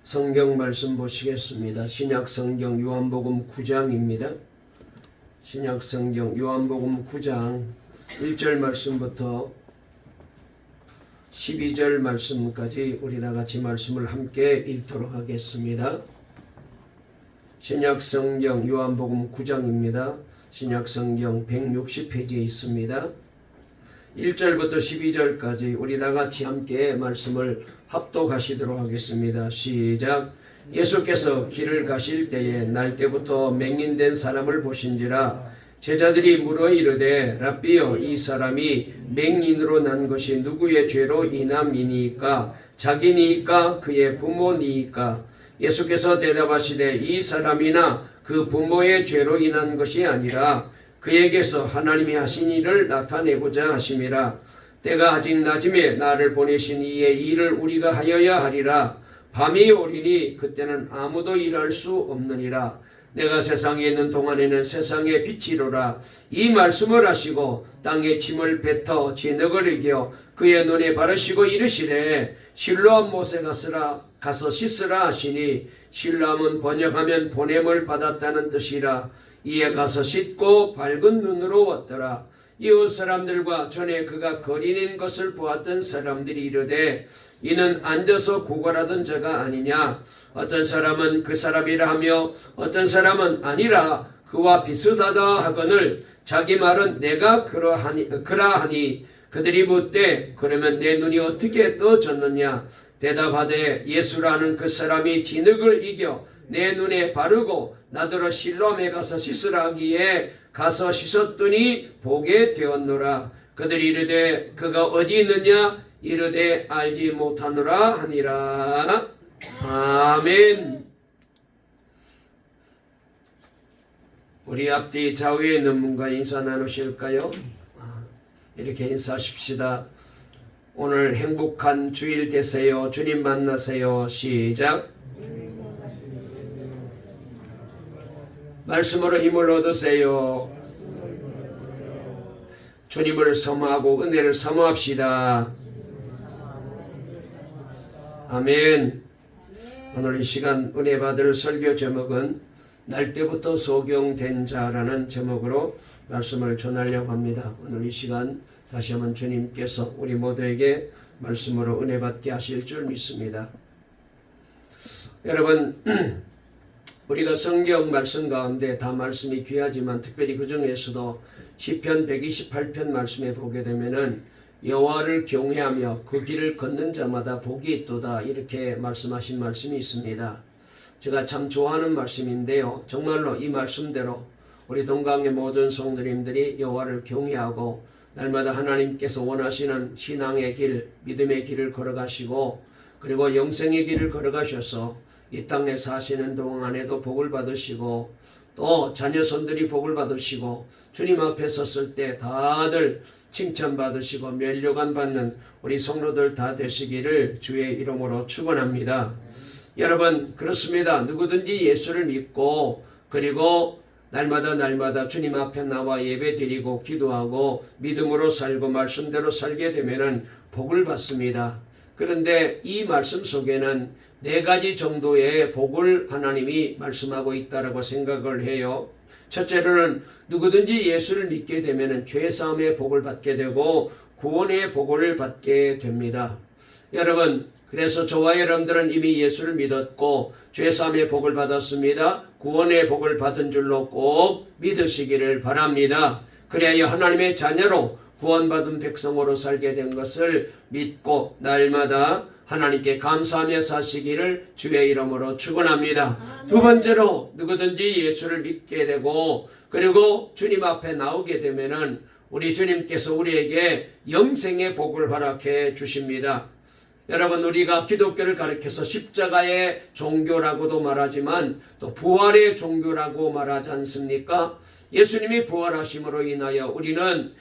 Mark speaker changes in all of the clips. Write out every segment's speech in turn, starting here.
Speaker 1: 성경 말씀 보시겠습니다. 신약 성경 요한복음 9장입니다. 신약 성경 요한복음 9장 1절 말씀부터 12절 말씀까지 우리 다 같이 말씀을 함께 읽도록 하겠습니다. 신약 성경 요한복음 9장입니다. 신약 성경 160페이지에 있습니다. 1절부터 12절까지 우리 다 같이 함께 말씀을 합독하시도록 하겠습니다. 시작. 예수께서 길을 가실 때에 날 때부터 맹인된 사람을 보신지라. 제자들이 물어 이르되 랍비여, 이 사람이 맹인으로 난 것이 누구의 죄로 인함이니까? 자기니까 그의 부모니까? 예수께서 대답하시되 이 사람이나 그 부모의 죄로 인한 것이 아니라 그에게서 하나님이 하신 일을 나타내고자 하심이라. 때가 아직 낮음에 나를 보내신 이의 일을 우리가 하여야 하리라. 밤이 오리니 그때는 아무도 일할 수 없느니라. 내가 세상에 있는 동안에는 세상의 빛이로라. 이 말씀을 하시고 땅에 침을 뱉어 진흙을 이겨 그의 눈에 바르시고 이르시되 실로암 못에 가서 씻으라 하시니, 실로암은 번역하면 보냄을 받았다는 뜻이라. 이에 가서 씻고 밝은 눈으로 왔더라. 이웃 사람들과 전에 그가 거린인 것을 보았던 사람들이 이르되 이는 앉아서 구걸하던 자가 아니냐? 어떤 사람은 그 사람이라 하며 어떤 사람은 아니라 그와 비슷하다 하거늘 자기 말은 내가 그러하니 그들이 묻되 그러면 내 눈이 어떻게 떠졌느냐? 대답하되 예수라는 그 사람이 진흙을 이겨 내 눈에 바르고 나더러 실로암에 가서 씻으라 하기에 가서 씻었더니 보게 되었노라. 그들이 이르되 그가 어디 있느냐? 이르되 알지 못하노라 하니라. 아멘. 우리 앞뒤 좌우에 있는 분과 인사 나누실까요? 이렇게 인사하십시다. 오늘 행복한 주일 되세요. 주님 만나세요. 시작. 말씀으로 힘을 얻으세요. 주님을 사모하고 은혜를 사모합시다. 아멘. 오늘 이 시간 은혜 받을 설교 제목은 날 때부터 소경된 자라는 제목으로 말씀을 전하려고 합니다. 오늘 이 시간 다시 한번 주님께서 우리 모두에게 말씀으로 은혜 받게 하실 줄 믿습니다. 여러분, 우리가 성경 말씀 가운데 다 말씀이 귀하지만 특별히 그 중에서도 시편 128편 말씀에 보게 되면은 여호와를 경외하며 그 길을 걷는 자마다 복이 있도다, 이렇게 말씀하신 말씀이 있습니다. 제가 참 좋아하는 말씀인데요. 정말로 이 말씀대로 우리 동강의 모든 성도님들이 여호와를 경외하고 날마다 하나님께서 원하시는 신앙의 길, 믿음의 길을 걸어가시고 그리고 영생의 길을 걸어가셔서 이 땅에 사시는 동안에도 복을 받으시고 또 자녀손들이 복을 받으시고 주님 앞에 섰을 때 다들 칭찬받으시고 면류관 받는 우리 성도들 다 되시기를 주의 이름으로 축원합니다. 여러분, 그렇습니다. 누구든지 예수를 믿고 그리고 날마다 주님 앞에 나와 예배 드리고 기도하고 믿음으로 살고 말씀대로 살게 되면은 복을 받습니다. 그런데 이 말씀 속에는 4가지 정도의 복을 하나님이 말씀하고 있다라고 생각을 해요. 첫째로는 누구든지 예수를 믿게 되면 죄사함의 복을 받게 되고 구원의 복을 받게 됩니다. 여러분, 그래서 저와 여러분들은 이미 예수를 믿었고 죄사함의 복을 받았습니다. 구원의 복을 받은 줄로 꼭 믿으시기를 바랍니다. 그래야 하나님의 자녀로 구원받은 백성으로 살게 된 것을 믿고 날마다 하나님께 감사하며 사시기를 주의 이름으로 축원합니다. 두 번째로 누구든지 예수를 믿게 되고 그리고 주님 앞에 나오게 되면은 우리 주님께서 우리에게 영생의 복을 허락해 주십니다. 여러분, 우리가 기독교를 가리켜서 십자가의 종교라고도 말하지만 또 부활의 종교라고 말하지 않습니까? 예수님이 부활하심으로 인하여 우리는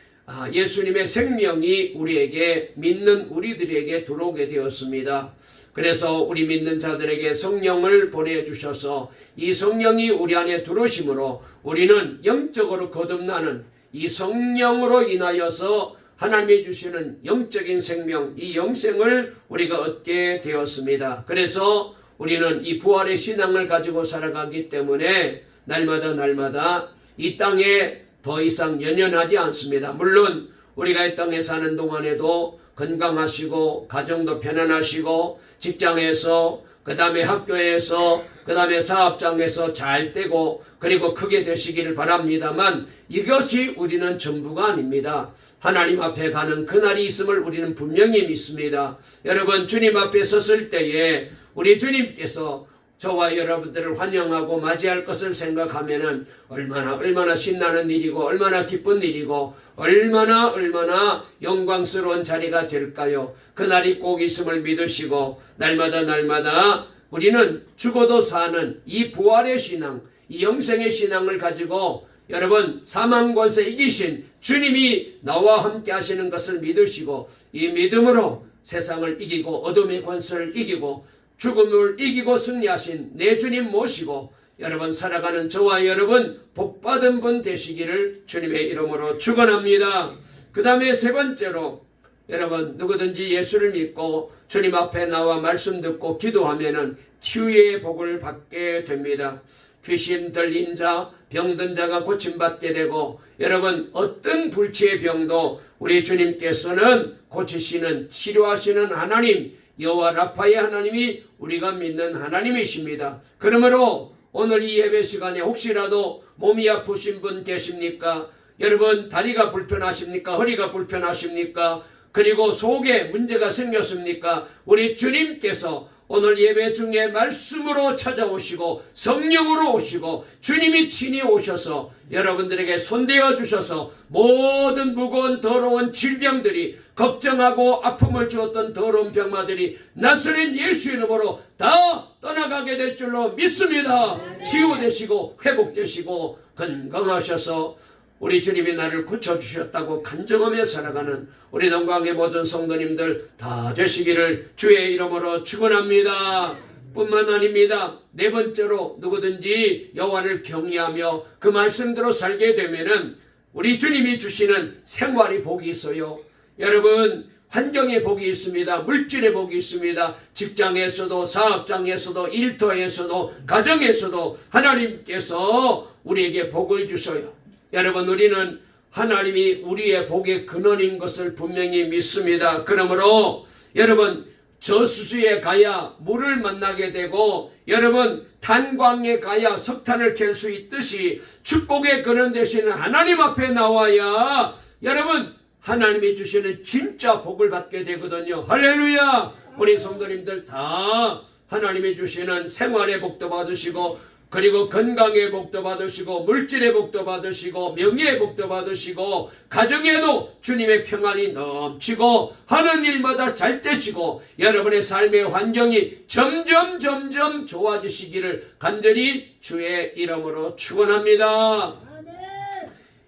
Speaker 1: 예수님의 생명이 우리에게 믿는 우리들에게 들어오게 되었습니다. 그래서 우리 믿는 자들에게 성령을 보내주셔서 이 성령이 우리 안에 들어오심으로 우리는 영적으로 거듭나는 이 성령으로 인하여서 하나님이 주시는 영적인 생명, 이 영생을 우리가 얻게 되었습니다. 그래서 우리는 이 부활의 신앙을 가지고 살아가기 때문에 날마다 이 땅에 더 이상 연연하지 않습니다. 물론 우리가 이 땅에 사는 동안에도 건강하시고 가정도 편안하시고 직장에서 그 다음에 학교에서 그 다음에 사업장에서 잘 되고 그리고 크게 되시기를 바랍니다만 이것이 우리는 전부가 아닙니다. 하나님 앞에 가는 그날이 있음을 우리는 분명히 믿습니다. 여러분, 주님 앞에 섰을 때에 우리 주님께서 저와 여러분들을 환영하고 맞이할 것을 생각하면은 얼마나 신나는 일이고 얼마나 기쁜 일이고 얼마나 영광스러운 자리가 될까요? 그날이 꼭 있음을 믿으시고 날마다 우리는 죽어도 사는 이 부활의 신앙, 이 영생의 신앙을 가지고 여러분, 사망 권세 이기신 주님이 나와 함께 하시는 것을 믿으시고 이 믿음으로 세상을 이기고 어둠의 권세를 이기고 죽음을 이기고 승리하신 내 주님 모시고 여러분 살아가는 저와 여러분 복받은 분 되시기를 주님의 이름으로 축원합니다. 그 다음에 세 번째로 여러분, 누구든지 예수를 믿고 주님 앞에 나와 말씀 듣고 기도하면은 치유의 복을 받게 됩니다. 귀신 들린 자, 병든 자가 고침받게 되고 여러분, 어떤 불치의 병도 우리 주님께서는 고치시는, 치료하시는 하나님, 여호와 라파의 하나님이 우리가 믿는 하나님이십니다. 그러므로 오늘 이 예배 시간에 혹시라도 몸이 아프신 분 계십니까? 여러분, 다리가 불편하십니까? 허리가 불편하십니까? 그리고 속에 문제가 생겼습니까? 우리 주님께서 오늘 예배 중에 말씀으로 찾아오시고 성령으로 오시고 주님이 친히 오셔서 여러분들에게 손대어 주셔서 모든 무거운 더러운 질병들이 걱정하고 아픔을 주었던 더러운 병마들이 나서린 예수 이름으로 다 떠나가게 될 줄로 믿습니다. 치유되시고 회복되시고 건강하셔서 우리 주님이 나를 고쳐주셨다고 간증하며 살아가는 우리 동광의 모든 성도님들 다 되시기를 주의 이름으로 축원합니다. 뿐만 아닙니다. 네 번째로 누구든지 여호와를 경외하며 그 말씀대로 살게 되면은 우리 주님이 주시는 생활의 복이 있어요. 여러분, 환경의 복이 있습니다. 물질의 복이 있습니다. 직장에서도 사업장에서도 일터에서도 가정에서도 하나님께서 우리에게 복을 주셔요. 여러분, 우리는 하나님이 우리의 복의 근원인 것을 분명히 믿습니다. 그러므로 여러분, 저수지에 가야 물을 만나게 되고 여러분, 탄광에 가야 석탄을 캘 수 있듯이 축복의 근원 되시는 하나님 앞에 나와야 여러분, 하나님이 주시는 진짜 복을 받게 되거든요. 할렐루야! 우리 성도님들 다 하나님이 주시는 생활의 복도 받으시고 그리고 건강의 복도 받으시고 물질의 복도 받으시고 명예의 복도 받으시고 가정에도 주님의 평안이 넘치고 하는 일마다 잘 되시고 여러분의 삶의 환경이 점점 좋아지시기를 간절히 주의 이름으로 축원합니다.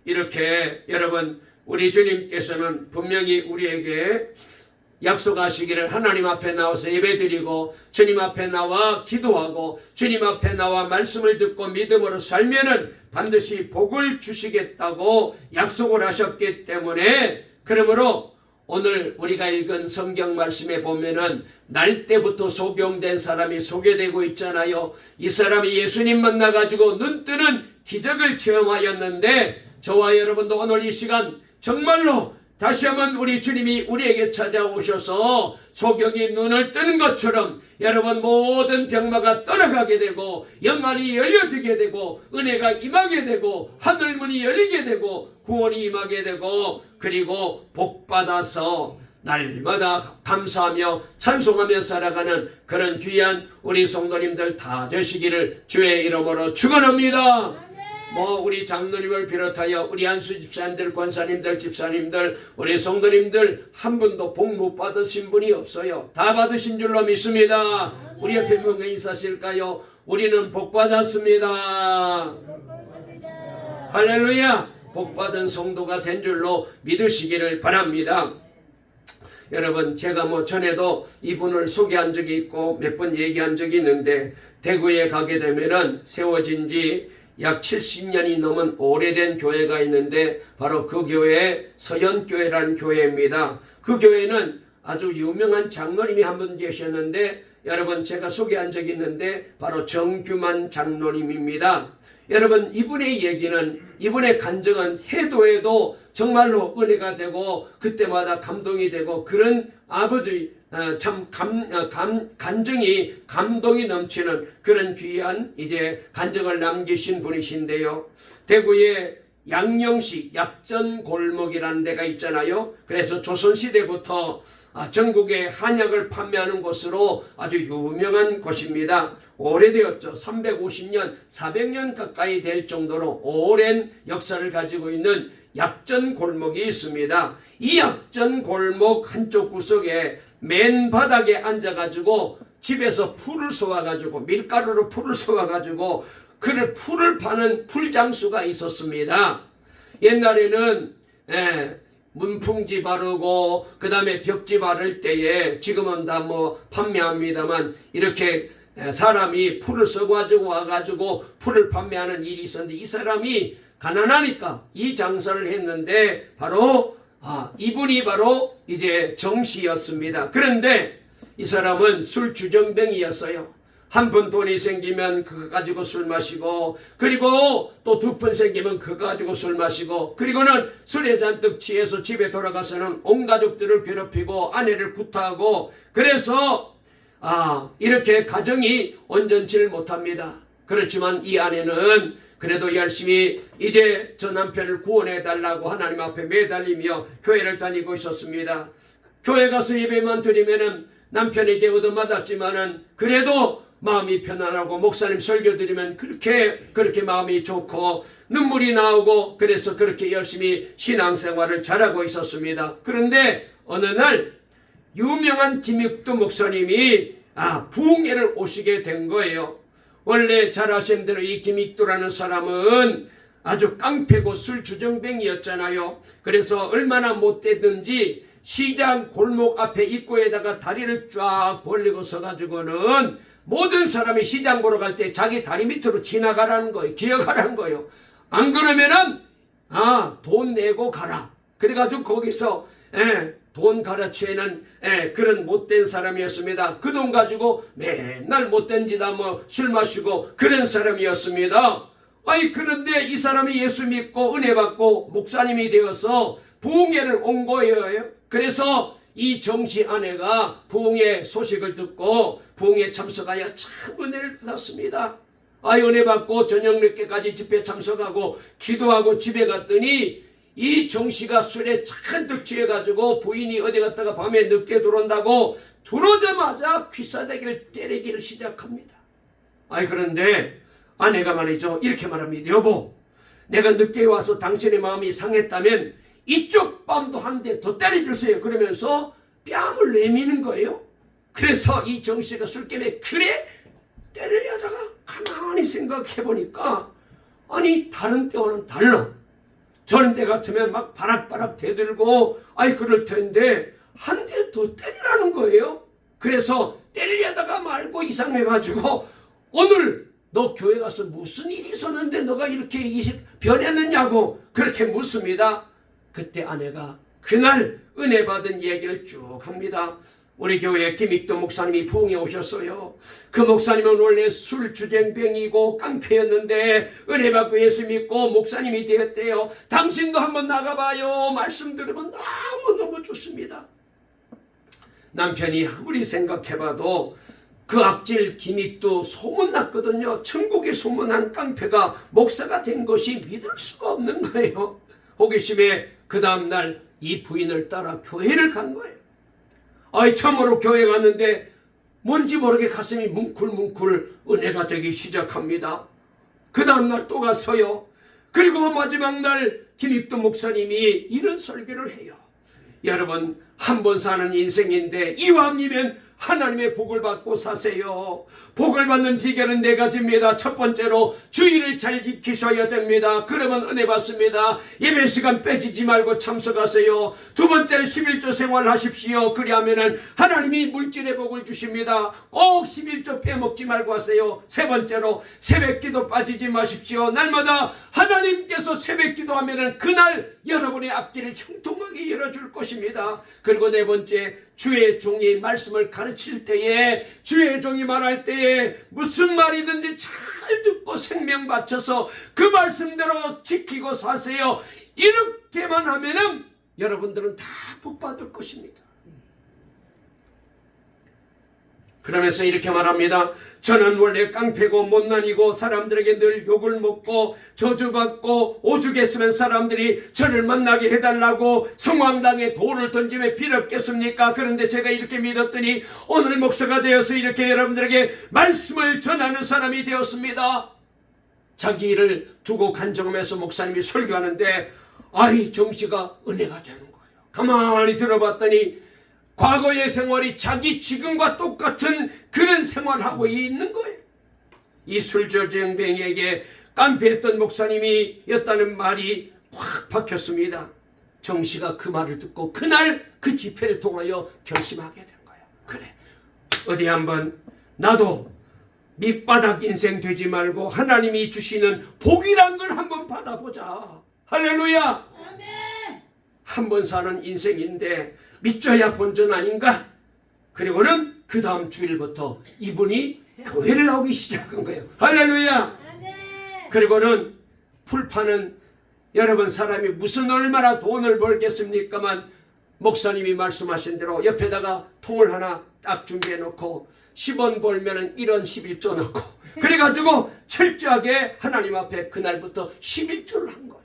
Speaker 1: 이렇게 여러분, 우리 주님께서는 분명히 우리에게 약속하시기를 하나님 앞에 나와서 예배드리고 주님 앞에 나와 기도하고 주님 앞에 나와 말씀을 듣고 믿음으로 살면은 반드시 복을 주시겠다고 약속을 하셨기 때문에 그러므로 오늘 우리가 읽은 성경 말씀에 보면은 날 때부터 소경된 사람이 소개되고 있잖아요. 이 사람이 예수님 만나가지고 눈 뜨는 기적을 체험하였는데 저와 여러분도 오늘 이 시간 정말로 다시 한번 우리 주님이 우리에게 찾아오셔서 소경이 눈을 뜨는 것처럼 여러분 모든 병마가 떠나가게 되고 영안이 열려지게 되고 은혜가 임하게 되고 하늘문이 열리게 되고 구원이 임하게 되고 그리고 복받아서 날마다 감사하며 찬송하며 살아가는 그런 귀한 우리 성도님들 다 되시기를 주의 이름으로 축원합니다. 우리 장로님을 비롯하여 우리 안수 집사님들, 권사님들, 집사님들, 우리 성도님들 한 분도 복 못 받으신 분이 없어요. 다 받으신 줄로 믿습니다. 우리 옆에 뭔가 인사하실까요? 우리는 복 받았습니다. 할렐루야! 복 받은 성도가 된 줄로 믿으시기를 바랍니다. 여러분, 제가 전에도 이분을 소개한 적이 있고 몇 번 얘기한 적이 있는데 대구에 가게 되면은 세워진 지 약 70년이 넘은 오래된 교회가 있는데 바로 그 교회 서현교회라는 교회입니다. 그 교회는 아주 유명한 장로님이 한 분 계셨는데, 여러분 제가 소개한 적이 있는데 바로 정규만 장로님입니다. 여러분 이분의 얘기는, 이분의 간증은 해도 해도 정말로 은혜가 되고 그때마다 감동이 되고, 그런 아버지 간증이 감동이 넘치는 그런 귀한 이제 간증을 남기신 분이신데요. 대구에 양령시 약전골목이라는 데가 있잖아요. 그래서 조선시대부터 전국에 한약을 판매하는 곳으로 아주 유명한 곳입니다. 오래되었죠. 350년, 400년 가까이 될 정도로 오랜 역사를 가지고 있는 약전골목이 있습니다. 이 약전골목 한쪽 구석에 맨 바닥에 앉아가지고 집에서 풀을 쏘아가지고, 밀가루로 풀을 쏘아가지고 풀을 파는 풀장수가 있었습니다. 옛날에는 문풍지 바르고 그 다음에 벽지 바를 때에, 지금은 다 뭐 판매합니다만, 이렇게 사람이 풀을 써가지고 와가지고 풀을 판매하는 일이 있었는데, 이 사람이 가난하니까 이 장사를 했는데 이분이 바로 이제 정씨였습니다. 그런데 이 사람은 술주정뱅이였어요. 한 푼 돈이 생기면 그거 가지고 술 마시고, 그리고 또 두 푼 생기면 그거 가지고 술 마시고, 그리고는 술에 잔뜩 취해서 집에 돌아가서는 온 가족들을 괴롭히고 아내를 구타하고, 그래서 이렇게 가정이 온전치를 못합니다. 그렇지만 이 아내는 그래도 열심히 이제 저 남편을 구원해 달라고 하나님 앞에 매달리며 교회를 다니고 있었습니다. 교회 가서 예배만 드리면은 남편에게 얻어맞았지만은 그래도 마음이 편안하고, 목사님 설교 드리면 그렇게 마음이 좋고 눈물이 나오고, 그래서 그렇게 열심히 신앙생활을 잘하고 있었습니다. 그런데 어느 날 유명한 김익두 목사님이 부흥회를 오시게 된 거예요. 원래 잘 아시는 대로 이 김익두라는 사람은 아주 깡패고 술주정뱅이였잖아요. 그래서 얼마나 못되든지 시장 골목 앞에 입구에다가 다리를 쫙 벌리고 서가지고는 모든 사람이 시장 보러 갈 때 자기 다리 밑으로 지나가라는 거예요. 기어가라는 거예요. 안 그러면은 돈 내고 가라. 그래가지고 거기서 돈 갈아치는 그런 못된 사람이었습니다. 그 돈 가지고 맨날 못된 짓다 술 마시고 그런 사람이었습니다. 그런데 이 사람이 예수 믿고 은혜 받고 목사님이 되어서 부흥회를 온 거예요. 그래서 이 정씨 아내가 부흥회 소식을 듣고 부흥회 참석하여 참 은혜를 받았습니다. 은혜 받고 저녁 늦게까지 집회 참석하고 기도하고 집에 갔더니 이 정씨가 술에 잔뜩 취해가지고 부인이 어디 갔다가 밤에 늦게 들어온다고 들어오자마자 귀싸대기를 때리기를 시작합니다. 그런데 아내가 말이죠, 이렇게 말합니다. 여보, 내가 늦게 와서 당신의 마음이 상했다면 이쪽 뺨도 한 대 더 때려주세요. 그러면서 뺨을 내미는 거예요. 그래서 이 정씨가 술김에 그래 때리려다가 가만히 생각해보니까 다른 때와는 달라. 저런 때 같으면 막 바락바락 대들고 그럴 텐데 한 대 더 때리라는 거예요. 그래서 때리려다가 말고 이상해가지고 오늘 너 교회 가서 무슨 일이 있었는데 너가 이렇게 변했느냐고 그렇게 묻습니다. 그때 아내가 그날 은혜 받은 얘기를 쭉 합니다. 우리 교회에 김익도 목사님이 부흥에 오셨어요. 그 목사님은 원래 술주정뱅이고 깡패였는데 은혜 받고 예수 믿고 목사님이 되었대요. 당신도 한번 나가봐요. 말씀 들으면 너무너무 좋습니다. 남편이 아무리 생각해봐도 그 악질 김익도 소문났거든요. 천국에 소문난 깡패가 목사가 된 것이 믿을 수가 없는 거예요. 호기심에 그 다음날 이 부인을 따라 교회를 간 거예요. 처음으로 교회 갔는데 뭔지 모르게 가슴이 뭉클뭉클 은혜가 되기 시작합니다. 그 다음날 또 갔어요. 그리고 마지막 날 김익도 목사님이 이런 설교를 해요. 여러분, 한 번 사는 인생인데 이왕이면 하나님의 복을 받고 사세요. 복을 받는 비결은 4가지입니다. 첫 번째로 주의를 잘 지키셔야 됩니다. 그러면 은혜 받습니다. 예배 시간 빼지지 말고 참석하세요. 두 번째는 11조 생활하십시오. 그리하면은 하나님이 물질의 복을 주십니다. 꼭 11조 빼먹지 말고 하세요. 세 번째로 새벽기도 빠지지 마십시오. 날마다 하나님께서 새벽기도하면은 그날 여러분의 앞길을 형통하게 열어줄 것입니다. 그리고 네 번째, 주의 종이 말씀을 가르칠 때에, 주의 종이 말할 때에 무슨 말이든지 잘 듣고 생명 바쳐서 그 말씀대로 지키고 사세요. 이렇게만 하면은 여러분들은 다 복 받을 것입니다. 그러면서 이렇게 말합니다. 저는 원래 깡패고 못난이고 사람들에게 늘 욕을 먹고 저주받고 오죽했으면 사람들이 저를 만나게 해달라고 성황당에 돌을 던지며 빌었겠습니까? 그런데 제가 이렇게 믿었더니 오늘 목사가 되어서 이렇게 여러분들에게 말씀을 전하는 사람이 되었습니다. 자기 일을 두고 간증하면서 목사님이 설교하는데 아이 정씨가 은혜가 되는 거예요. 가만히 들어봤더니 과거의 생활이 자기 지금과 똑같은 그런 생활하고 있는 거예요. 이 술저쟁뱅이에게 깡패했던 목사님이었다는 말이 확 박혔습니다. 정씨가 그 말을 듣고 그날 그 집회를 통하여 결심하게 된 거예요. 그래, 어디 한번 나도 밑바닥 인생 되지 말고 하나님이 주시는 복이란 걸 한번 받아보자. 할렐루야. 한 번 사는 인생인데 믿져야 본전 아닌가? 그리고는 그 다음 주일부터 이분이 교회를 나오기 시작한 거예요. 할렐루야. 그리고는 풀파는 여러분 사람이 무슨 얼마나 돈을 벌겠습니까만 목사님이 말씀하신 대로 옆에다가 통을 하나 딱 준비해 놓고 10원 벌면은 1원 11조 넣고 그래가지고 철저하게 하나님 앞에 그날부터 11조를 한 거예요.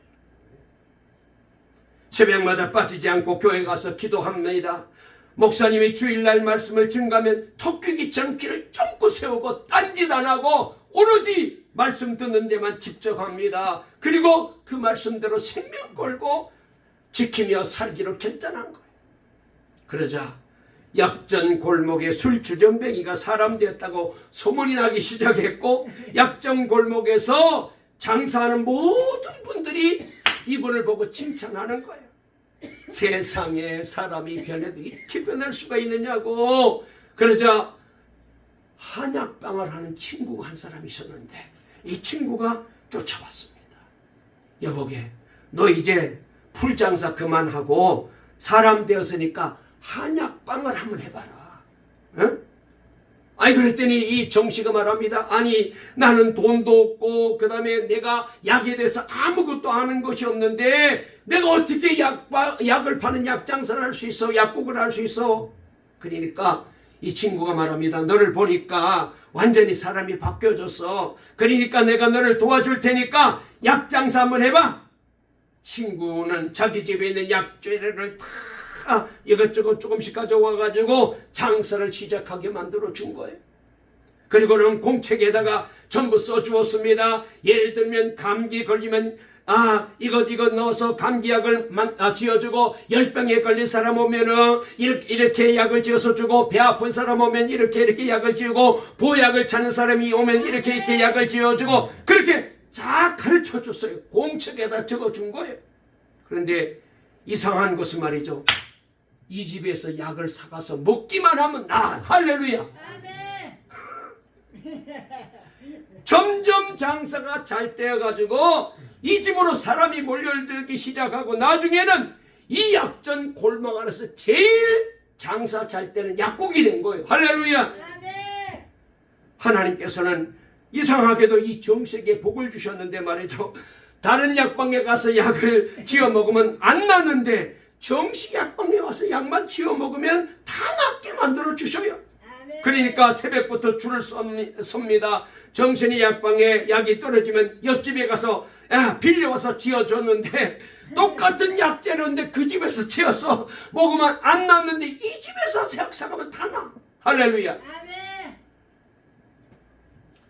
Speaker 1: 새벽마다 빠지지 않고 교회 가서 기도합니다. 목사님이 주일날 말씀을 증가하면 턱귀기처럼 길을 쫑고 세우고 딴짓 안 하고 오로지 말씀 듣는 데만 집중합니다. 그리고 그 말씀대로 생명 걸고 지키며 살기로 결단한 거예요. 그러자 약전 골목에 술주전뱅이가 사람 되었다고 소문이 나기 시작했고 약전 골목에서 장사하는 모든 분들이 이분을 보고 칭찬하는 거예요. 세상에 사람이 변해도 이렇게 변할 수가 있느냐고. 그러자 한약방을 하는 친구가 한 사람이 있었는데 이 친구가 쫓아왔습니다. 여보게, 너 이제 풀장사 그만하고 사람 되었으니까 한약방을 한번 해봐라. 응? 아니 그랬더니 이 정씨가 말합니다. 아니 나는 돈도 없고 그 다음에 내가 약에 대해서 아무것도 아는 것이 없는데 내가 어떻게 약을 파는 약장사를 할 수 있어? 약국을 할 수 있어? 그러니까 이 친구가 말합니다. 너를 보니까 완전히 사람이 바뀌어졌어. 그러니까 내가 너를 도와줄 테니까 약장사 한번 해봐. 친구는 자기 집에 있는 약재료를 다 이것저것 조금씩 가져와가지고 장사를 시작하게 만들어 준 거예요. 그리고는 공책에다가 전부 써주었습니다. 예를 들면 감기 걸리면 이것 넣어서 감기약을 지어주고, 열병에 걸린 사람 오면은 이렇게 약을 지어서 주고, 배 아픈 사람 오면 이렇게 약을 지우고, 보약을 찾는 사람이 오면 이렇게 약을 지어주고, 그렇게 쫙 가르쳐 줬어요. 공책에다 적어준 거예요. 그런데 이상한 것은 말이죠. 이 집에서 약을 사가서 먹기만 하면 할렐루야. 점점 장사가 잘 되어가지고 이 집으로 사람이 몰려들기 시작하고 나중에는 이 약전 골목 안에서 제일 장사 잘 되는 약국이 된 거예요. 할렐루야. 하나님께서는 이상하게도 이 정식에 복을 주셨는데 말이죠. 다른 약방에 가서 약을 지어 먹으면 안 나는데 정식 약방에 와서 약만 지어 먹으면 다 낫게 만들어 주셔요. 그러니까 새벽부터 줄을 섭니다. 정신이 약방에 약이 떨어지면 옆집에 가서 빌려와서 지어줬는데 똑같은 약재료인데 그 집에서 지어서 먹으면 안 낫는데 이 집에서 약 사가면 다 나. 할렐루야.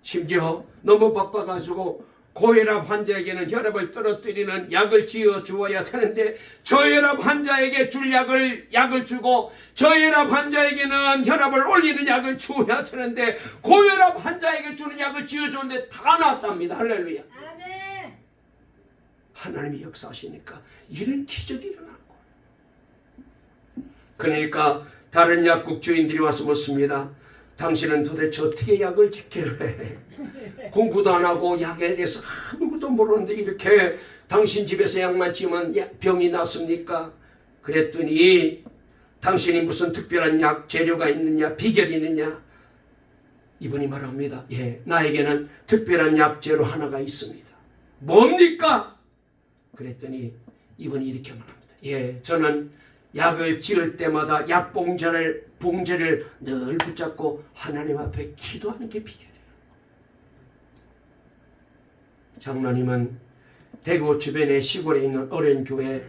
Speaker 1: 심지어 너무 바빠가지고 고혈압 환자에게는 혈압을 떨어뜨리는 약을 지어 주어야 되는데 저혈압 환자에게 줄 약을 주고 저혈압 환자에게는 혈압을 올리는 약을 주어야 되는데 고혈압 환자에게 주는 약을 지어 줬는데 다 나았답니다. 할렐루야. 아멘. 하나님이 역사하시니까 이런 기적이 일어난 거예요. 그러니까 다른 약국 주인들이 와서 묻습니다. 당신은 도대체 어떻게 약을 지킬래? 공부도 안 하고 약에 대해서 아무것도 모르는데 이렇게 당신 집에서 약만 지으면 병이 낫습니까? 그랬더니 당신이 무슨 특별한 약 재료가 있느냐, 비결이 있느냐? 이분이 말합니다. 예, 나에게는 특별한 약 재료 하나가 있습니다. 뭡니까? 그랬더니 이분이 이렇게 말합니다. 예, 저는 약을 지을 때마다 약 봉제를 늘 붙잡고 하나님 앞에 기도하는 게 비결이에요. 장로님은 대구 주변의 시골에 있는 어려운 교회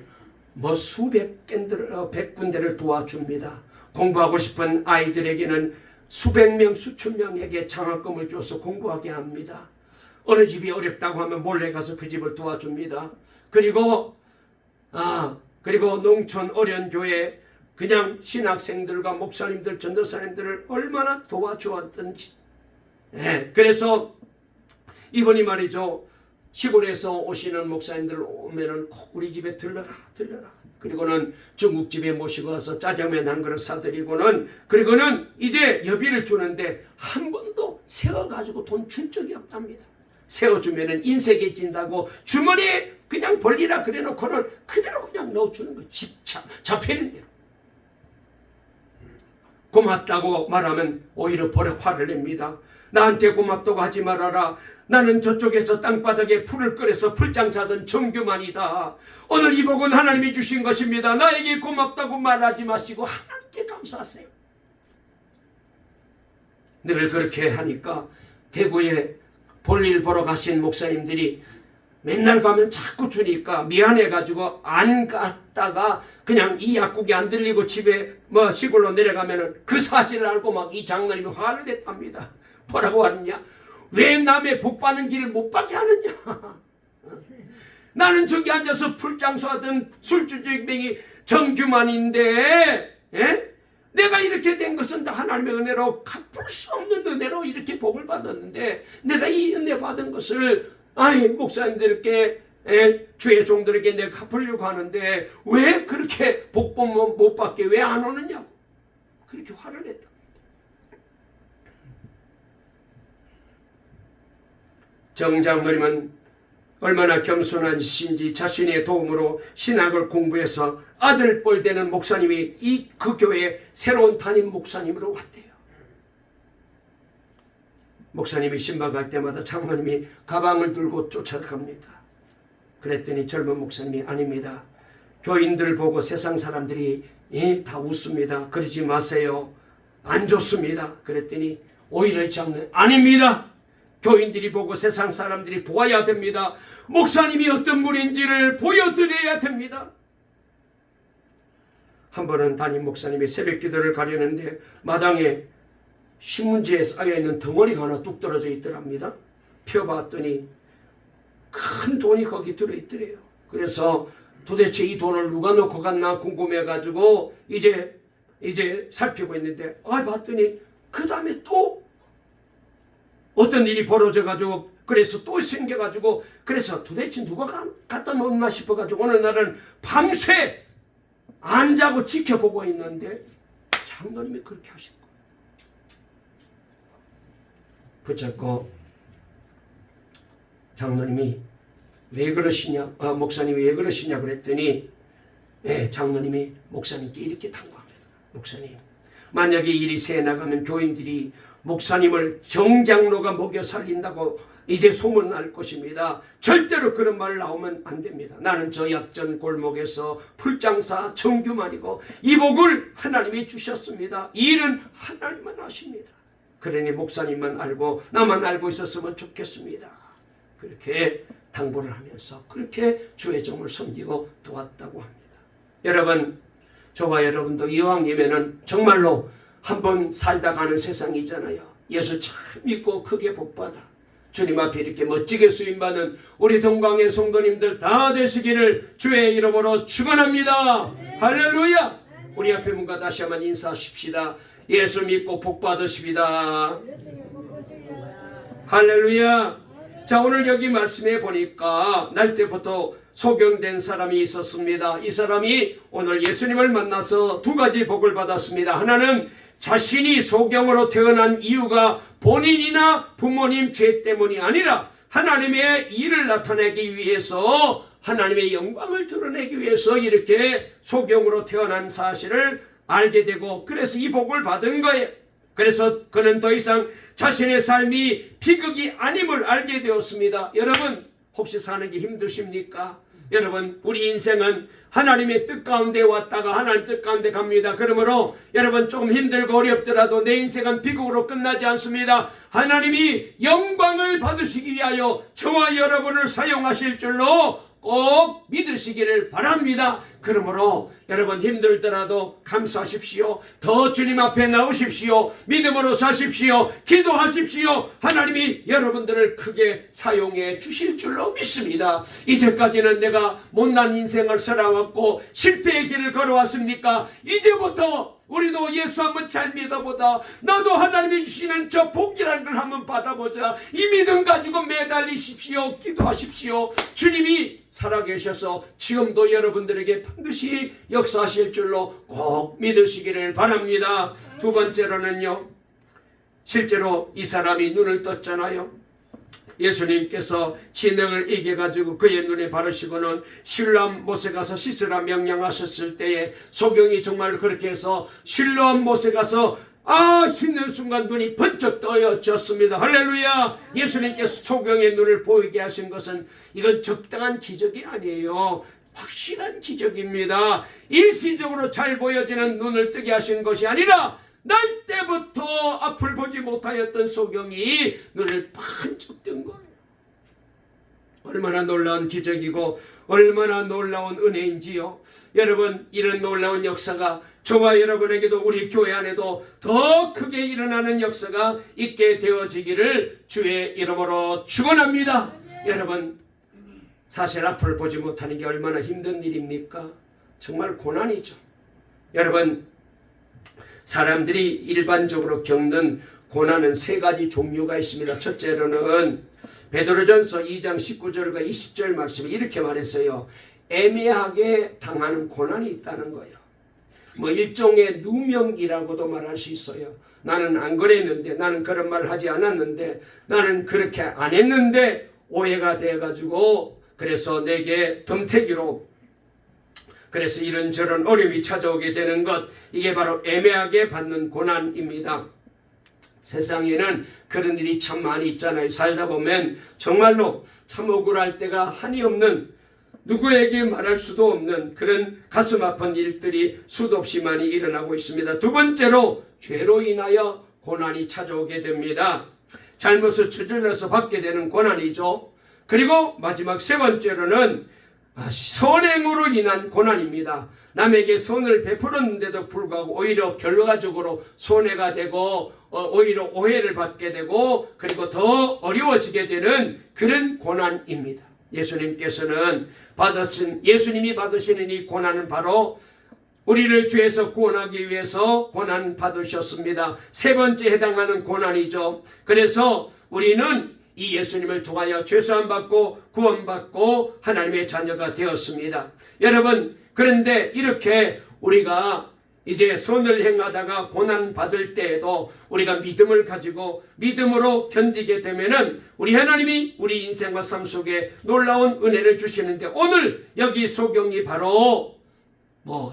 Speaker 1: 수백 군데를 도와줍니다. 공부하고 싶은 아이들에게는 수백 명, 수천 명에게 장학금을 줘서 공부하게 합니다. 어느 집이 어렵다고 하면 몰래 가서 그 집을 도와줍니다. 그리고 농촌 어려운 교회 그냥 신학생들과 목사님들, 전도사님들을 얼마나 도와주었던지. 네, 그래서 이분이 말이죠. 시골에서 오시는 목사님들 오면은 꼭 우리 집에 들러라. 그리고는 중국집에 모시고 와서 짜장면 한 그릇 사드리고는 그리고는 이제 여비를 주는데 한 번도 세워가지고 돈 준 적이 없답니다. 세워주면은 인색해진다고 주머니에 그냥 벌리라 그래놓고는 그대로 그냥 넣어주는 거예요. 잡히는 대로. 고맙다고 말하면 오히려 화를 냅니다. 나한테 고맙다고 하지 말아라. 나는 저쪽에서 땅바닥에 풀을 끓여서 풀장사던 정규만이다. 오늘 이 복은 하나님이 주신 것입니다. 나에게 고맙다고 말하지 마시고 하나님께 감사하세요. 늘 그렇게 하니까 대구에 볼일 보러 가신 목사님들이 맨날 가면 자꾸 주니까 미안해가지고 안 갔다가 그냥 이 약국이 안 들리고 집에 시골로 내려가면은 그 사실을 알고 막 이 장로님이 화를 냈답니다. 뭐라고 하느냐? 왜 남의 복 받는 길을 못 받게 하느냐? 나는 저기 앉아서 풀장수하던 술주정뱅이 정규만인데, 예? 내가 이렇게 된 것은 다 하나님의 은혜로 갚을 수 없는 은혜로 이렇게 복을 받았는데 내가 이 은혜 받은 것을 목사님들께 주의 종들에게 내가 갚으려고 하는데 왜 그렇게 복 못 받게 왜 안 오느냐고 그렇게 화를 냈다. 정장로님은 얼마나 겸손하신지 자신의 도움으로 신학을 공부해서 아들뻘 되는 목사님이 그 교회에 새로운 담임 목사님으로 왔대요. 목사님이 신방 갈 때마다 장로님이 가방을 들고 쫓아갑니다. 그랬더니 젊은 목사님이 아닙니다. 교인들 보고 세상 사람들이 다 웃습니다. 그러지 마세요. 안 좋습니다. 그랬더니 오히려 장로님 아닙니다. 교인들이 보고 세상 사람들이 보아야 됩니다. 목사님이 어떤 분인지를 보여드려야 됩니다. 한 번은 담임 목사님이 새벽 기도를 가려는데 마당에 신문지에 쌓여있는 덩어리가 하나 뚝 떨어져 있더랍니다. 펴봤더니 큰 돈이 거기 들어있더래요. 그래서 도대체 이 돈을 누가 놓고 갔나 궁금해가지고 이제 살피고 있는데 봤더니 그 다음에 또 어떤 일이 벌어져가지고 그래서 또 생겨가지고 그래서 도대체 누가 갖다 놓나 싶어가지고 어느 날은 밤새 안 자고 지켜보고 있는데 장로님이 그렇게 하신 거예요. 붙잡고 장로님이 왜 그러시냐 목사님이 왜 그러시냐 그랬더니 장로님이 목사님께 이렇게 당부합니다. 목사님 만약에 일이 새 나가면 교인들이 목사님을 정장로가 먹여 살린다고 이제 소문날 것입니다. 절대로 그런 말 나오면 안 됩니다. 나는 저 약전 골목에서 풀장사 정규만이고 이 복을 하나님이 주셨습니다. 이 일은 하나님만 아십니다. 그러니 목사님만 알고 나만 알고 있었으면 좋겠습니다. 그렇게 당부를 하면서 그렇게 주의 종을 섬기고 도왔다고 합니다. 여러분 저와 여러분도 이왕이면은 정말로 한번 살다 가는 세상이잖아요. 예수 참 믿고 크게 복받아 주님 앞에 이렇게 멋지게 쓰임받는 우리 동광의 성도님들 다 되시기를 주의 이름으로 축원합니다. 할렐루야. 우리 앞에 문과 다시 한번 인사하십시다. 예수 믿고 복받으십니다. 할렐루야. 자, 오늘 여기 말씀해 보니까 날 때부터 소경된 사람이 있었습니다. 이 사람이 오늘 예수님을 만나서 두 가지 복을 받았습니다. 하나는 자신이 소경으로 태어난 이유가 본인이나 부모님 죄 때문이 아니라 하나님의 일을 나타내기 위해서 하나님의 영광을 드러내기 위해서 이렇게 소경으로 태어난 사실을 알게 되고 그래서 이 복을 받은 거예요. 그래서 그는 더 이상 자신의 삶이 비극이 아님을 알게 되었습니다. 여러분 혹시 사는 게 힘드십니까? 여러분 우리 인생은 하나님의 뜻 가운데 왔다가 하나님 뜻 가운데 갑니다. 그러므로 여러분 조금 힘들고 어렵더라도 내 인생은 비극으로 끝나지 않습니다. 하나님이 영광을 받으시기 위하여 저와 여러분을 사용하실 줄로 꼭 믿으시기를 바랍니다. 그러므로 여러분 힘들더라도 감사하십시오. 더 주님 앞에 나오십시오. 믿음으로 사십시오. 기도하십시오. 하나님이 여러분들을 크게 사용해 주실 줄로 믿습니다. 이제까지는 내가 못난 인생을 살아왔고 실패의 길을 걸어왔습니까? 이제부터 우리도 예수 한번 잘 믿어보자. 나도 하나님이 주시는 저 복이라는 걸 한번 받아보자. 이 믿음 가지고 매달리십시오. 기도하십시오. 주님이 살아계셔서 지금도 여러분들에게 반드시 역사하실 줄로 꼭 믿으시기를 바랍니다. 두 번째로는요, 실제로 이 사람이 눈을 떴잖아요. 예수님께서 진흙을 이겨가지고 그의 눈에 바르시고는 실로암 못에 가서 씻으라 명령하셨을 때에 소경이 정말 그렇게 해서 실로암 못에 가서 씻는 순간 눈이 번쩍 떠졌습니다. 할렐루야. 예수님께서 소경의 눈을 보이게 하신 것은 이건 적당한 기적이 아니에요. 확실한 기적입니다. 일시적으로 잘 보여지는 눈을 뜨게 하신 것이 아니라 날 때부터 앞을 보지 못하였던 소경이 눈을 반짝 뜬 거예요. 얼마나 놀라운 기적이고 얼마나 놀라운 은혜인지요. 여러분 이런 놀라운 역사가 저와 여러분에게도 우리 교회 안에도 더 크게 일어나는 역사가 있게 되어지기를 주의 이름으로 축원합니다. 여러분 사실 앞을 보지 못하는 게 얼마나 힘든 일입니까? 정말 고난이죠. 여러분 사람들이 일반적으로 겪는 고난은 세 가지 종류가 있습니다. 첫째로는 베드로전서 2장 19절과 20절 말씀이 이렇게 말했어요. 애매하게 당하는 고난이 있다는 거예요. 일종의 누명이라고도 말할 수 있어요. 나는 안 그랬는데, 나는 그런 말 하지 않았는데, 나는 그렇게 안 했는데 오해가 돼가지고 그래서 내게 덤태기로 그래서 이런저런 어려움이 찾아오게 되는 것, 이게 바로 애매하게 받는 고난입니다. 세상에는 그런 일이 참 많이 있잖아요. 살다 보면 정말로 참 억울할 때가 한이 없는, 누구에게 말할 수도 없는 그런 가슴 아픈 일들이 수도 없이 많이 일어나고 있습니다. 두 번째로 죄로 인하여 고난이 찾아오게 됩니다. 잘못을 저질러서 받게 되는 고난이죠. 그리고 마지막 세 번째로는 선행으로 인한 고난입니다. 남에게 선을 베풀었는데도 불구하고 오히려 결과적으로 손해가 되고 오히려 오해를 받게 되고 그리고 더 어려워지게 되는 그런 고난입니다. 예수님이 받으시는 이 고난은 바로 우리를 죄에서 구원하기 위해서 고난 받으셨습니다. 세 번째 해당하는 고난이죠. 그래서 우리는 이 예수님을 통하여 죄사함 받고 구원받고 하나님의 자녀가 되었습니다. 여러분 그런데 이렇게 우리가 이제 선을 행하다가 고난 받을 때에도 우리가 믿음을 가지고 믿음으로 견디게 되면은 우리 하나님이 우리 인생과 삶 속에 놀라운 은혜를 주시는데, 오늘 여기 소경이 바로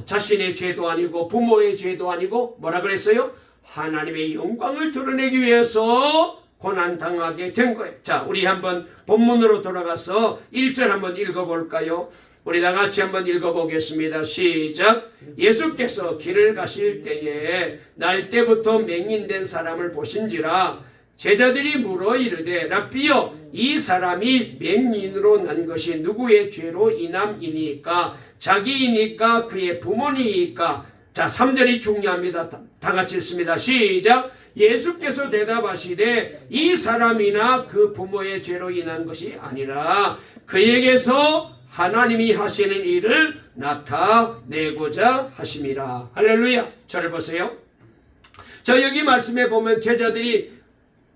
Speaker 1: 자신의 죄도 아니고 부모의 죄도 아니고 뭐라 그랬어요? 하나님의 영광을 드러내기 위해서 고난당하게 된 거예요. 자, 우리 한번 본문으로 돌아가서 1절 한번 읽어볼까요? 우리 다 같이 한번 읽어보겠습니다. 시작. 예수께서 길을 가실 때에 날 때부터 맹인된 사람을 보신지라 제자들이 물어 이르되 라삐여 이 사람이 맹인으로 난 것이 누구의 죄로 인함이니까 자기이니까 그의 부모니이까. 자, 3절이 중요합니다. 다 같이 읽습니다. 시작. 예수께서 대답하시되 이 사람이나 그 부모의 죄로 인한 것이 아니라 그에게서 하나님이 하시는 일을 나타내고자 하심이라. 할렐루야. 저를 보세요. 자, 여기 말씀에 보면 제자들이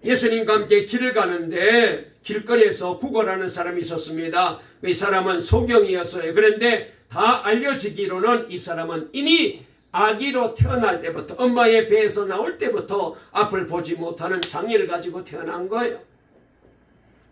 Speaker 1: 예수님과 함께 길을 가는데 길거리에서 구걸하는 사람이 있었습니다. 이 사람은 소경이었어요. 그런데 다 알려지기로는 이 사람은 이미 아기로 태어날 때부터, 엄마의 배에서 나올 때부터 앞을 보지 못하는 장애를 가지고 태어난 거예요.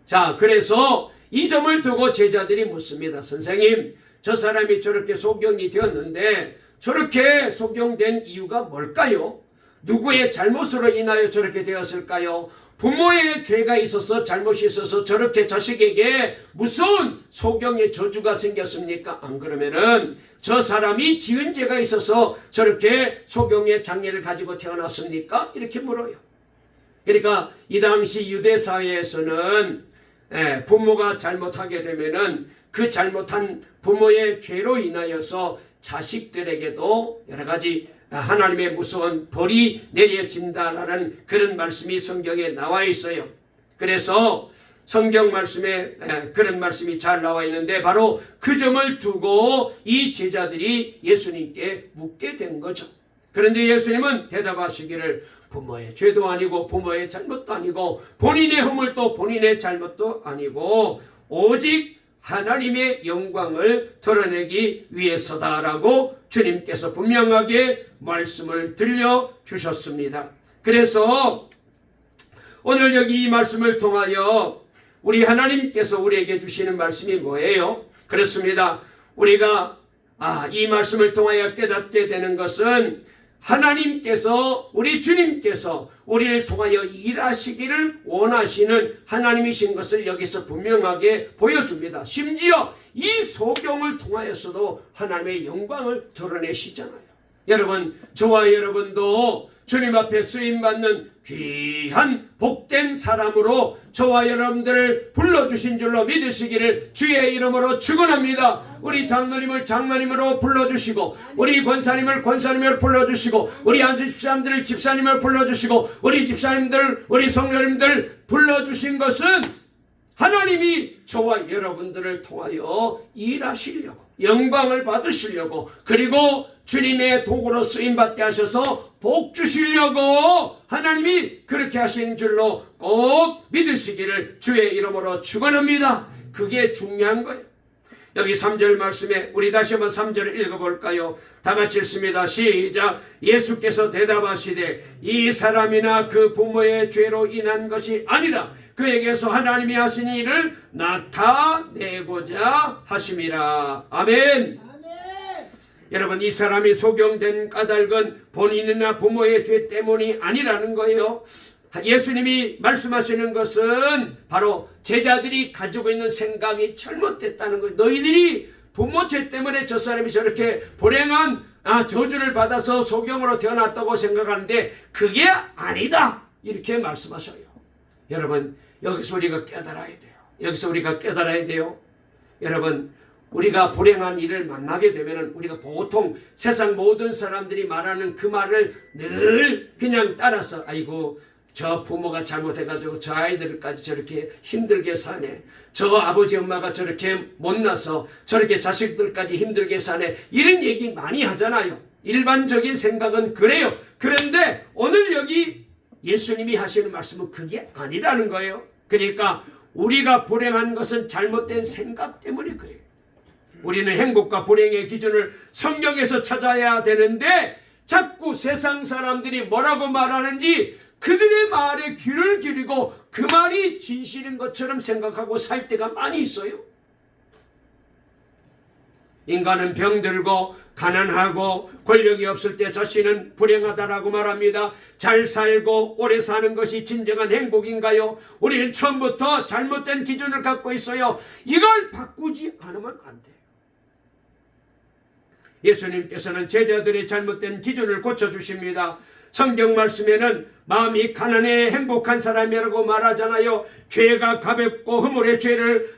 Speaker 1: 자, 그래서 이 점을 두고 제자들이 묻습니다. 선생님, 저 사람이 저렇게 소경이 되었는데 저렇게 속용된 이유가 뭘까요? 누구의 잘못으로 인하여 저렇게 되었을까요? 부모의 죄가 있어서 잘못이 있어서 저렇게 자식에게 무슨 속용의 저주가 생겼습니까? 안 그러면은 저 사람이 지은 죄가 있어서 저렇게 속용의 장애를 가지고 태어났습니까? 이렇게 물어요. 그러니까 이 당시 유대 사회에서는 부모가 잘못하게 되면은 그 잘못한 부모의 죄로 인하여서 자식들에게도 여러 가지 하나님의 무서운 벌이 내려진다라는 그런 말씀이 성경에 나와 있어요. 그래서 성경 말씀에 그런 말씀이 잘 나와 있는데 바로 그 점을 두고 이 제자들이 예수님께 묻게 된 거죠. 그런데 예수님은 대답하시기를 부모의 죄도 아니고 부모의 잘못도 아니고 본인의 허물도 본인의 잘못도 아니고 오직 하나님의 영광을 드러내기 위해서다라고 주님께서 분명하게 말씀을 들려주셨습니다. 그래서 오늘 여기 이 말씀을 통하여 우리 하나님께서 우리에게 주시는 말씀이 뭐예요? 그렇습니다. 우리가 이 말씀을 통하여 깨닫게 되는 것은 하나님께서 우리 주님께서 우리를 통하여 일하시기를 원하시는 하나님이신 것을 여기서 분명하게 보여줍니다. 심지어 이 소경을 통하여서도 하나님의 영광을 드러내시잖아요. 여러분, 저와 여러분도 주님 앞에 쓰임받는 귀한 복된 사람으로 저와 여러분들을 불러주신 줄로 믿으시기를 주의 이름으로 축원합니다. 우리 장로님을 장로님으로 불러주시고 우리 권사님을 권사님으로 불러주시고 우리 안수 집사님들을 집사님으로 불러주시고 우리 집사님들 우리 성도님들 불러주신 것은 하나님이 저와 여러분들을 통하여 일하시려고 영광을 받으시려고 그리고 주님의 도구로 쓰임받게 하셔서 복 주시려고 하나님이 그렇게 하신 줄로 꼭 믿으시기를 주의 이름으로 축원합니다. 그게 중요한 거예요. 여기 3절 말씀에 우리 다시 한번 3절을 읽어볼까요? 다 같이 읽습니다. 시작. 예수께서 대답하시되 이 사람이나 그 부모의 죄로 인한 것이 아니라 그에게서 하나님이 하신 일을 나타내고자 하심이라. 아멘. 여러분, 이 사람이 속용된 까닭은 본인이나 부모의 죄 때문이 아니라는 거예요. 예수님이 말씀하시는 것은 바로 제자들이 가지고 있는 생각이 잘못됐다는 거예요. 너희들이 부모 죄 때문에 저 사람이 저렇게 불행한 저주를 받아서 속용으로 태어났다고 생각하는데 그게 아니다 이렇게 말씀하셔요. 여러분, 여기서 우리가 깨달아야 돼요. 여기서 우리가 깨달아야 돼요. 여러분, 우리가 불행한 일을 만나게 되면 우리가 보통 세상 모든 사람들이 말하는 그 말을 늘 그냥 따라서 아이고 저 부모가 잘못해가지고 저 아이들까지 저렇게 힘들게 사네. 저 아버지 엄마가 저렇게 못나서 저렇게 자식들까지 힘들게 사네. 이런 얘기 많이 하잖아요. 일반적인 생각은 그래요. 그런데 오늘 여기 예수님이 하시는 말씀은 그게 아니라는 거예요. 그러니까 우리가 불행한 것은 잘못된 생각 때문에 그래요. 우리는 행복과 불행의 기준을 성경에서 찾아야 되는데 자꾸 세상 사람들이 뭐라고 말하는지 그들의 말에 귀를 기울이고 그 말이 진실인 것처럼 생각하고 살 때가 많이 있어요. 인간은 병들고 가난하고 권력이 없을 때 자신은 불행하다라고 말합니다. 잘 살고 오래 사는 것이 진정한 행복인가요? 우리는 처음부터 잘못된 기준을 갖고 있어요. 이걸 바꾸지 않으면 안 돼요. 예수님께서는 제자들의 잘못된 기준을 고쳐주십니다. 성경 말씀에는 마음이 가난해 행복한 사람이라고 말하잖아요. 죄가 가볍고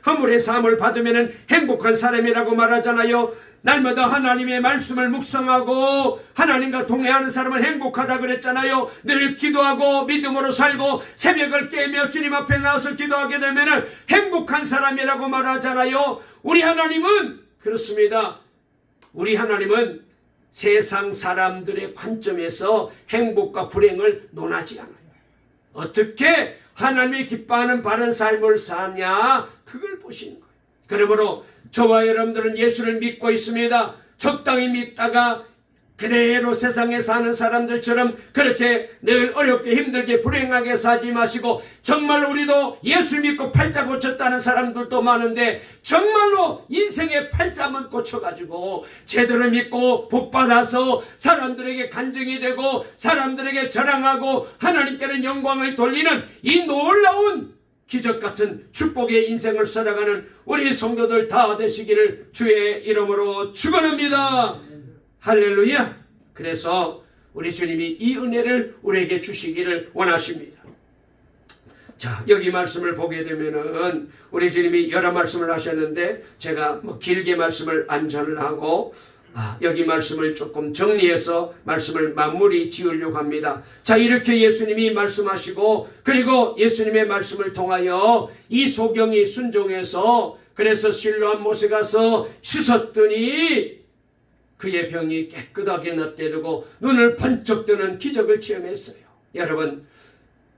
Speaker 1: 허물의 사함을 받으면 행복한 사람이라고 말하잖아요. 날마다 하나님의 말씀을 묵상하고 하나님과 동행하는 사람은 행복하다 그랬잖아요. 늘 기도하고 믿음으로 살고 새벽을 깨며 주님 앞에 나와서 기도하게 되면 행복한 사람이라고 말하잖아요. 우리 하나님은 그렇습니다. 우리 하나님은 세상 사람들의 관점에서 행복과 불행을 논하지 않아요. 어떻게 하나님이 기뻐하는 바른 삶을 사냐 그걸 보시는 거예요. 그러므로 저와 여러분들은 예수를 믿고 있습니다. 적당히 믿다가 그대로 세상에 사는 사람들처럼 그렇게 늘 어렵게 힘들게 불행하게 사지 마시고, 정말 우리도 예수 믿고 팔자 고쳤다는 사람들도 많은데 정말로 인생의 팔자만 고쳐가지고 제대로 믿고 복받아서 사람들에게 간증이 되고 사람들에게 자랑하고 하나님께는 영광을 돌리는 이 놀라운 기적같은 축복의 인생을 살아가는 우리 성도들 다 되시기를 주의 이름으로 축원합니다. 할렐루야. 그래서 우리 주님이 이 은혜를 우리에게 주시기를 원하십니다. 자, 여기 말씀을 보게 되면은 우리 주님이 여러 말씀을 하셨는데 제가 길게 말씀을 안 전하고 여기 말씀을 조금 정리해서 말씀을 마무리 지으려고 합니다. 자, 이렇게 예수님이 말씀하시고, 그리고 예수님의 말씀을 통하여 이 소경이 순종해서 그래서 실로암 못에 가서 씻었더니 그의 병이 깨끗하게 낫게 되고 눈을 번쩍 뜨는 기적을 체험했어요. 여러분,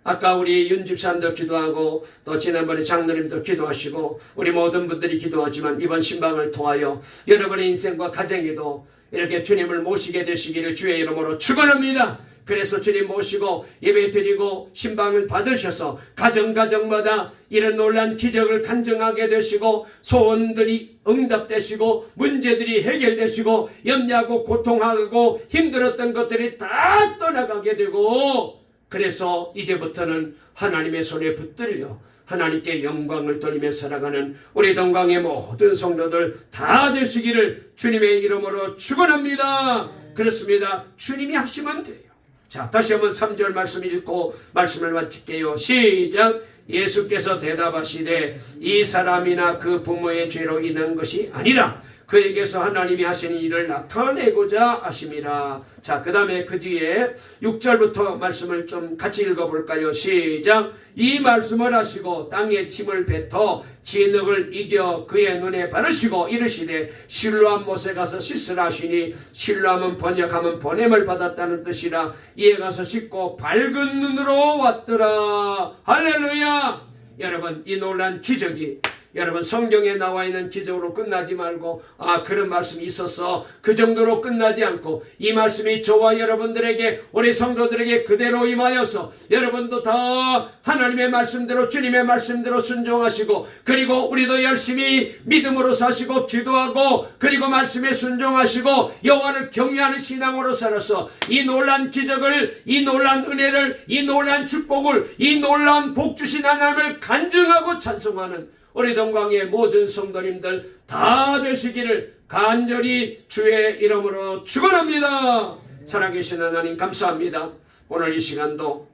Speaker 1: 아까 우리 윤 집사님도 기도하고 또 지난번에 장로님도 기도하시고 우리 모든 분들이 기도하지만 이번 신방을 통하여 여러분의 인생과 가정에도 이렇게 주님을 모시게 되시기를 주의 이름으로 축원합니다. 그래서 주님 모시고 예배 드리고 신방을 받으셔서 가정마다 이런 놀란 기적을 간증하게 되시고 소원들이 응답되시고 문제들이 해결되시고 염려하고 고통하고 힘들었던 것들이 다 떠나가게 되고, 그래서 이제부터는 하나님의 손에 붙들려 하나님께 영광을 돌리며 살아가는 우리 동강의 모든 성도들 다 되시기를 주님의 이름으로 축원합니다. 그렇습니다. 주님이 하시면 돼요. 자, 다시 한번 3절 말씀 읽고 말씀을 마칠게요. 시작. 예수께서 대답하시되 이 사람이나 그 부모의 죄로 인한 것이 아니라 그에게서 하나님이 하신 일을 나타내고자 하심이라. 자, 그 다음에 그 뒤에 6절부터 말씀을 좀 같이 읽어볼까요? 시작. 이 말씀을 하시고 땅에 침을 뱉어 진흙을 이겨 그의 눈에 바르시고 이르시되 실로암 못에 가서 씻으라 하시니, 실로암은 번역하면 보냄을 받았다는 뜻이라. 이에 가서 씻고 밝은 눈으로 왔더라. 할렐루야. 여러분, 이 놀란 기적이 여러분 성경에 나와 있는 기적으로 끝나지 말고 그런 말씀이 있어서 그 정도로 끝나지 않고 이 말씀이 저와 여러분들에게 우리 성도들에게 그대로 임하여서 여러분도 다 하나님의 말씀대로 주님의 말씀대로 순종하시고, 그리고 우리도 열심히 믿음으로 사시고 기도하고 그리고 말씀에 순종하시고 여호와를 경외하는 신앙으로 살아서 이 놀란 기적을, 이 놀란 은혜를, 이 놀란 축복을, 이 놀라운 복 주신 하나님을 간증하고 찬송하는 우리 동강의 모든 성도님들 다 되시기를 간절히 주의 이름으로 축원합니다. 살아계신 하나님 감사합니다. 오늘 이 시간도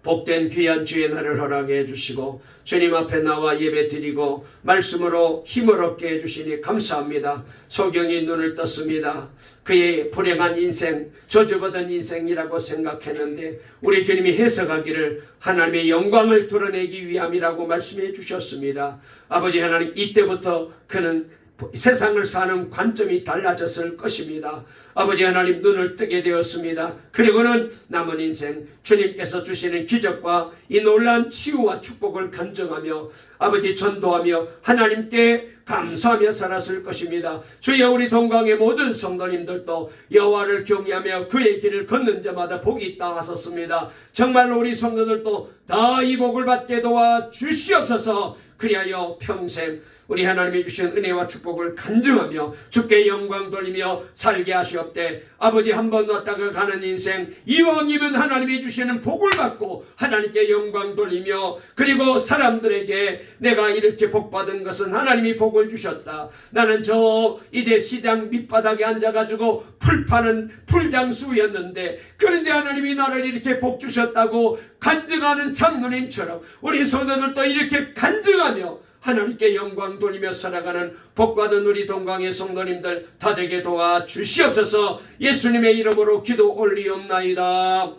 Speaker 1: 복된 귀한 주의 날을 허락해 주시고 주님 앞에 나와 예배 드리고 말씀으로 힘을 얻게 해주시니 감사합니다. 소경이 눈을 떴습니다. 그의 불행한 인생, 저주받은 인생이라고 생각했는데 우리 주님이 해석하기를 하나님의 영광을 드러내기 위함이라고 말씀해 주셨습니다. 아버지 하나님, 이때부터 그는 세상을 사는 관점이 달라졌을 것입니다. 아버지 하나님, 눈을 뜨게 되었습니다. 그리고는 남은 인생 주님께서 주시는 기적과 이 놀라운 치유와 축복을 간증하며 아버지 전도하며 하나님께 감사하며 살았을 것입니다. 주여, 우리 동강의 모든 성도님들도 여호와를 경외하며 그의 길을 걷는 자마다 복이 있다 하셨습니다. 정말로 우리 성도들도 다 이 복을 받게 도와 주시옵소서. 그리하여 평생 우리 하나님이 주신 은혜와 축복을 간증하며 주께 영광 돌리며 살게 하시옵되, 아버지 한 번 왔다가 가는 인생 이왕이면 하나님이 주시는 복을 받고 하나님께 영광 돌리며, 그리고 사람들에게 내가 이렇게 복받은 것은 하나님이 복을 주셨다, 나는 저 이제 시장 밑바닥에 앉아가지고 풀 파는 풀장수였는데 그런데 하나님이 나를 이렇게 복 주셨다고 간증하는 장로님처럼 우리 성도들도 이렇게 간증하며 하나님께 영광 돌리며 살아가는 복받은 우리 동강의 성도님들 다 되게 도와 주시옵소서. 예수님의 이름으로 기도 올리옵나이다.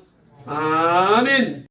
Speaker 1: 아멘.